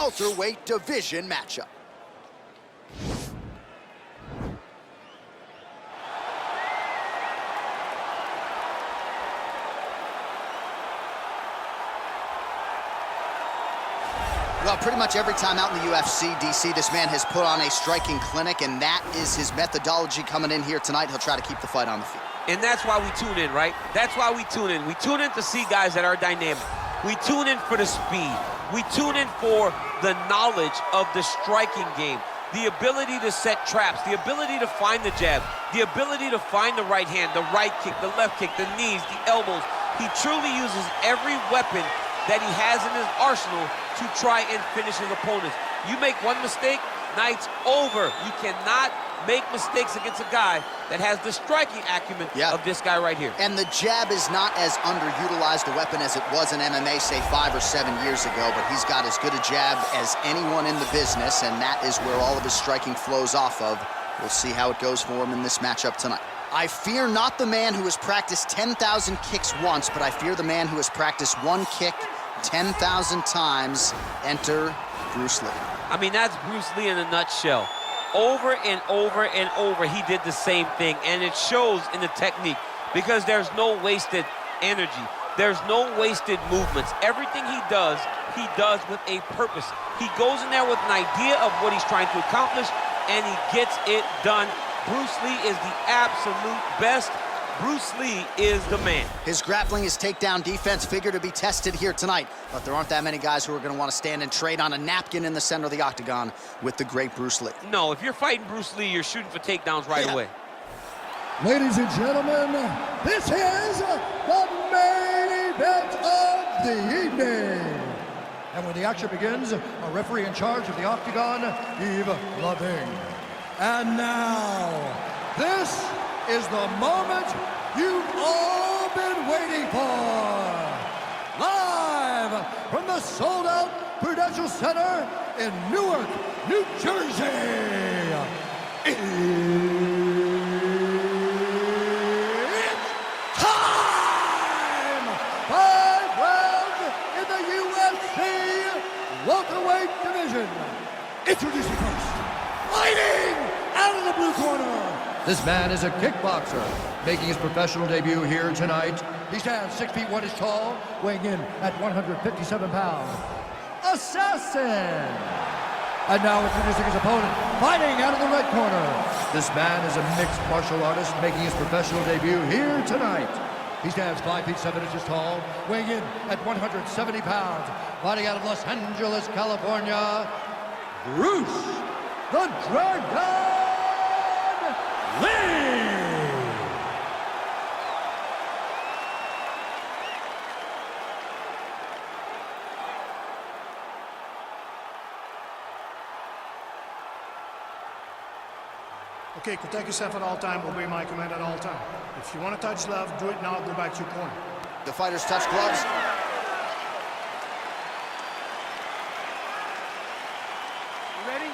welterweight division matchup. Well, pretty much every time out in the UFC, DC, this man has put on a striking clinic, and that is his methodology coming in here tonight. He'll try to keep the fight on the feet. And that's why we tune in, right? That's why we tune in. We tune in to see guys that are dynamic. We tune in for the speed. We tune in for the knowledge of the striking game, the ability to set traps, the ability to find the jab, the ability to find the right hand, the right kick, the left kick, the knees, the elbows. He truly uses every weapon that he has in his arsenal to try and finish his opponents. You make one mistake, night's over. You cannot make mistakes against a guy that has the striking acumen of this guy right here. And the jab is not as underutilized a weapon as it was in MMA, say 5 or 7 years ago, but he's got as good a jab as anyone in the business, and that is where all of his striking flows off of. We'll see how it goes for him in this matchup tonight. I fear not the man who has practiced 10,000 kicks once, but I fear the man who has practiced one kick 10,000 times. Enter Bruce Lee. I mean, that's Bruce Lee in a nutshell. Over and over and over, he did the same thing, and it shows in the technique because there's no wasted energy. There's no wasted movements. Everything he does with a purpose. He goes in there with an idea of what he's trying to accomplish, and he gets it done. Bruce Lee is the absolute best. Bruce Lee is the man. His grappling, his takedown defense figure to be tested here tonight, but there aren't that many guys who are going to want to stand and trade on a napkin in the center of the octagon with the great Bruce Lee. No, if you're fighting Bruce Lee, you're shooting for takedowns right away. Ladies and gentlemen, this is the main event of the evening. And when the action begins, a referee in charge of the octagon, Yves Loving. And now, this is the moment you've all been waiting for. Live from the sold-out Prudential Center in Newark, New Jersey. It's time! 5 rounds in the UFC welterweight division. Introducing first, fighting out of the blue corner. This man is a kickboxer, making his professional debut here tonight. He stands 6 feet 1 inches tall, weighing in at 157 pounds. Assassin! And now introducing his opponent, fighting out of the red corner. This man is a mixed martial artist, making his professional debut here tonight. He stands 5 feet 7 inches tall, weighing in at 170 pounds. Fighting out of Los Angeles, California, Bruce the Dragon Lee! Okay, protect yourself at all time, obey my command at all time. If you want to touch love, do it now, go back to your corner. The fighters touch gloves. You ready?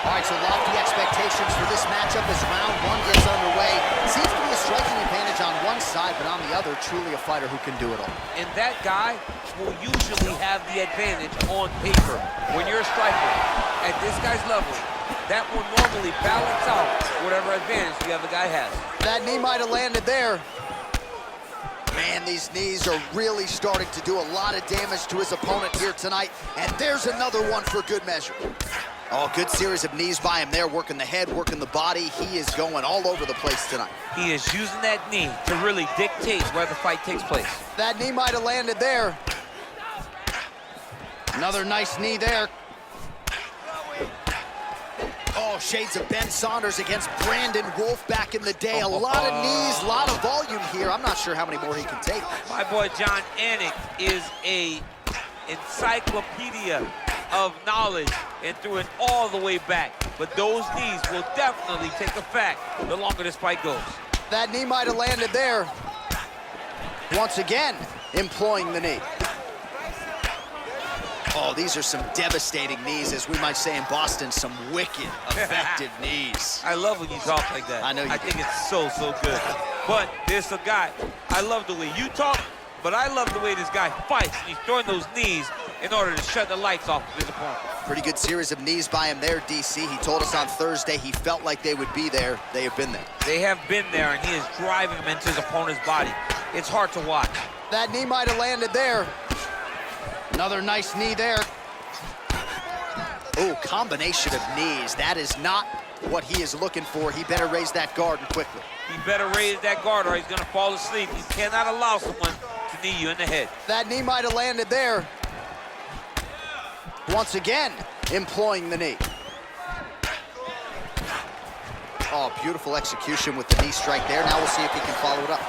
All right, so lofty expectations for this matchup as round 1 gets underway. Seems to be a striking advantage on one side, but on the other, truly a fighter who can do it all. And that guy will usually have the advantage on paper. When you're a striker at this guy's level, that will normally balance out whatever advantage the other guy has. That knee might have landed there. Man, these knees are really starting to do a lot of damage to his opponent here tonight, and there's another one for good measure. Oh, good series of knees by him there, working the head, working the body. He is going all over the place tonight. He is using that knee to really dictate where the fight takes place. That knee might have landed there. Another nice knee there. Oh, shades of Ben Saunders against Brandon Wolf back in the day. A lot of knees, a lot of volume here. I'm not sure how many more he can take. My boy John Anik is a encyclopedia of knowledge and threw it all the way back. But those knees will definitely take effect the longer this fight goes. That knee might have landed there. Once again, employing the knee. Oh, these are some devastating knees, as we might say in Boston, some wicked, effective knees. I love when you talk like that. I know you do. I think it's so, so good. But there's a guy, I love the way you talk, but I love the way this guy fights. He's throwing those knees in order to shut the lights off of his opponent. Pretty good series of knees by him there, DC. He told us on Thursday he felt like they would be there. They have been there. They have been there, and he is driving them into his opponent's body. It's hard to watch. That knee might have landed there. Another nice knee there. Oh, combination of knees. That is not what he is looking for. He better raise that guard and quickly. He better raise that guard or he's gonna fall asleep. You cannot allow someone to knee you in the head. That knee might have landed there. Once again, employing the knee. Oh, beautiful execution with the knee strike there. Now we'll see if he can follow it up.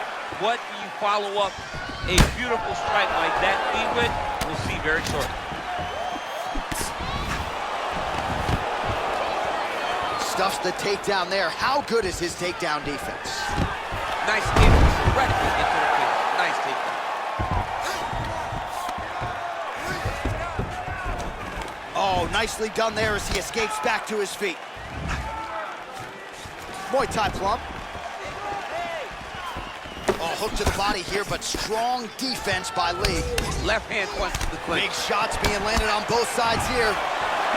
What do you follow up a beautiful strike like that knee with? We'll see very shortly. Stuffs the takedown there. How good is his takedown defense? Nice takedown. Directly into the cage. Nice takedown. Oh, nicely done there as he escapes back to his feet. Muay Thai plump. Oh, hook to the body here, but strong defense by Lee. Left hand punch to the clinch. Big shots being landed on both sides here.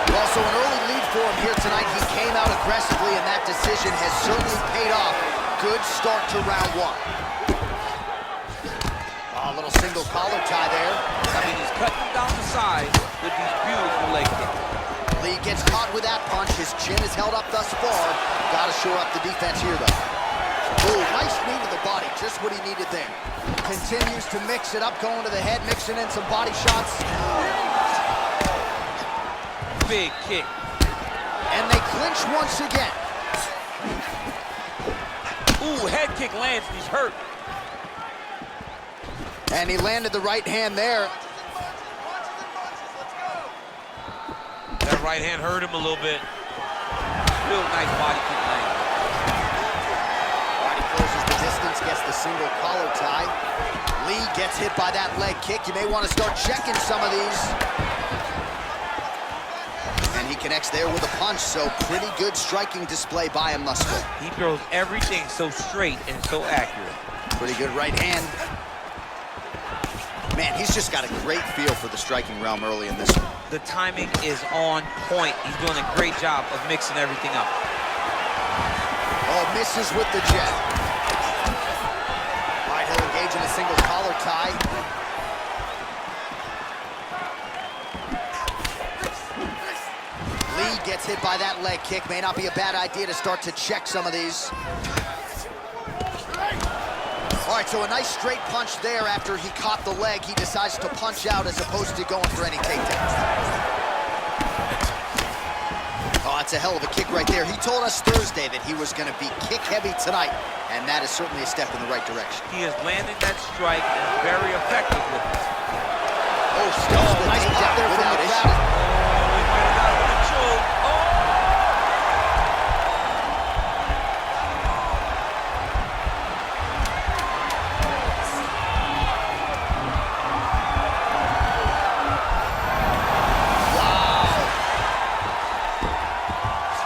Also an early lead for him here tonight. He came out aggressively, and that decision has certainly paid off. Good start to round one. Oh, a little single collar tie there. I mean, he's cutting down the side with these beautiful leg kicks. Lee gets caught with that punch. His chin is held up thus far. Got to shore up the defense here, though. Ooh, nice knee to the body. Just what he needed there. Continues to mix it up, going to the head, mixing in some body shots. Big kick. And they clinch once again. Ooh, head kick lands and he's hurt. And he landed the right hand there. That right hand hurt him a little bit. Real nice body kick land. Body closes the distance, gets the single collar tie. Lee gets hit by that leg kick. You may want to start checking some of these. And he connects there with a punch, so pretty good striking display by him thus far. He throws everything so straight and so accurate. Pretty good right hand. Man, he's just got a great feel for the striking realm early in this one. The timing is on point. He's doing a great job of mixing everything up. Oh, misses with the jab. All right, he'll engage in a single collar tie. Lee gets hit by that leg kick. May not be a bad idea to start to check some of these. All right, so a nice straight punch there after he caught the leg. He decides to punch out as opposed to going for any takedowns. Oh, that's a hell of a kick right there. He told us Thursday that he was going to be kick heavy tonight, and that is certainly a step in the right direction. He is landing that strike and very effective with it. Oh, still nice pop there from the crowd. Oh, he might have got him with a choke. Oh!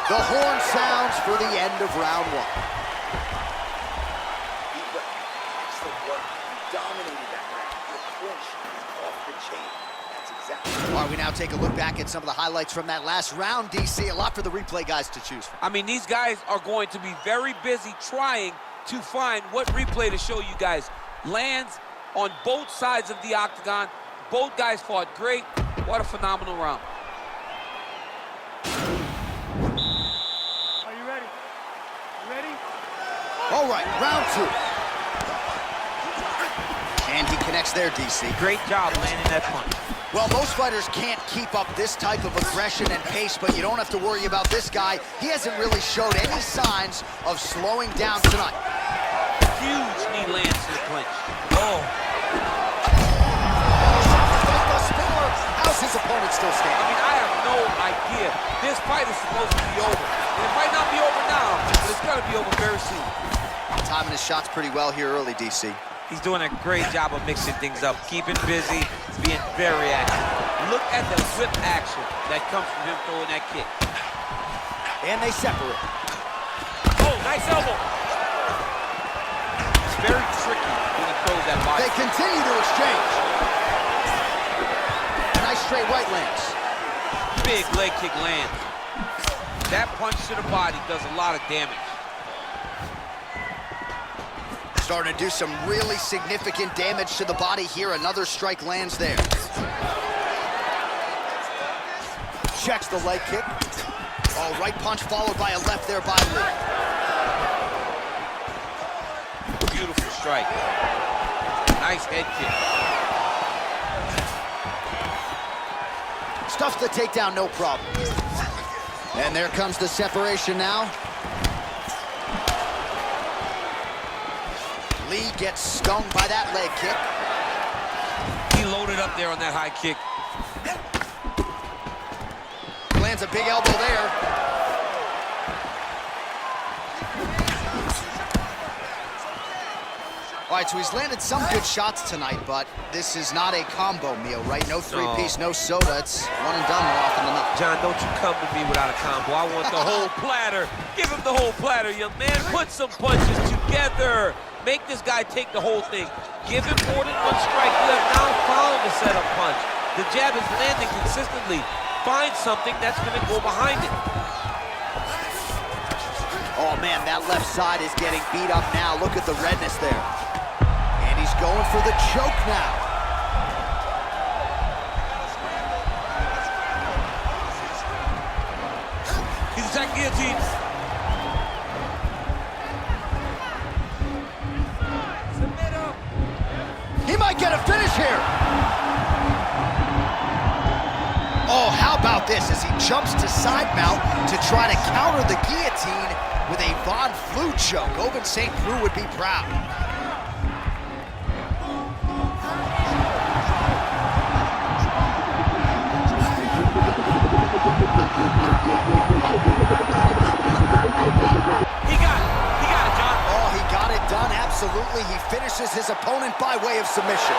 The horn sounds for the end of round one. Excellent work. You dominated that round. Your clinch is off the chain. That's exactly. All right, we now take a look back at some of the highlights from that last round, DC. A lot for the replay guys to choose from. I mean, these guys are going to be very busy trying to find what replay to show you guys. Lands on both sides of the octagon. Both guys fought great. What a phenomenal round. Are you ready? You ready? All right, round two. And he connects there, DC. Great job landing that punch. Well, most fighters can't keep up this type of aggression and pace, but you don't have to worry about this guy. He hasn't really showed any signs of slowing down tonight. Huge knee lands to the clinch. Oh. How's his opponent still I standing? mean, I have no idea. This fight is supposed to be over. And it might not be over now, but it's going to be over very soon. Timing his shots pretty well here early, DC. He's doing a great job of mixing things up, keeping busy, being very active. Look at the whip action that comes from him throwing that kick. And they separate. Oh, nice elbow. very tricky when he throws that body. They continue to exchange. Nice straight right lands. Big leg kick lands. That punch to the body does a lot of damage. Starting to do some really significant damage to the body here. Another strike lands there. Checks the leg kick. Oh, right punch followed by a left there by Lee. Beautiful strike. Nice head kick. Stuffs the takedown, no problem. And there comes the separation now. Lee gets stung by that leg kick. He loaded up there on that high kick. Lands a big elbow there. All right, so he's landed some good shots tonight, but this is not a combo meal, right? No three-piece, no soda. It's one and done more often than not. John, don't you come to me without a combo. I want the whole platter. Give him the whole platter, young man. Put some punches together. Make this guy take the whole thing. Give him more than one strike. You have now found the setup punch. The jab is landing consistently. Find something that's going to go behind it. Oh, man, that left side is getting beat up now. Look at the redness there. And he's going for the choke now. He's attacking guillotine. He might get a finish here. Oh, how about this as he jumps to side mount to try to counter the guillotine with a Von Flue choke. Oven St. Preux would be proud. He got it, John. Oh, he got it done, absolutely. He finishes his opponent by way of submission.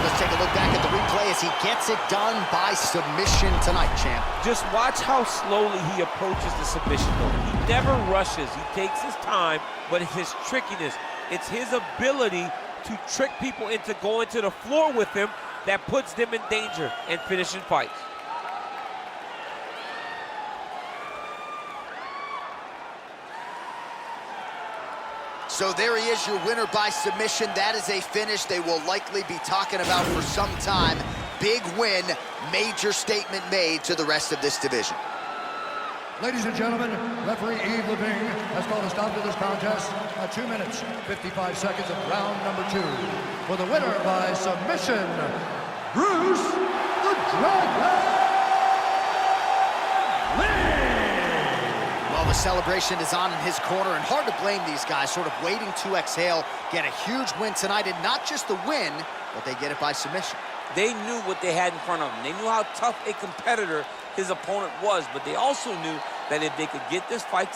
Let's take a look back at the replay as he gets it done by submission tonight, champ. Just watch how slowly he approaches the submission, though. He never rushes. He takes his time, but it's his trickiness. It's his ability to trick people into going to the floor with him that puts them in danger and finishing fights. So there he is, your winner by submission. That is a finish they will likely be talking about for some time. Big win, major statement made to the rest of this division. Ladies and gentlemen, referee Yves Levine has called a stop to this contest at 2 minutes, 55 seconds of round number 2. For the winner by submission, Bruce the Dragon Lee! Well, the celebration is on in his corner, and hard to blame these guys, sort of waiting to exhale, get a huge win tonight, and not just the win, but they get it by submission. They knew what they had in front of them. They knew how tough a competitor his opponent was, but they also knew that if they could get this fight to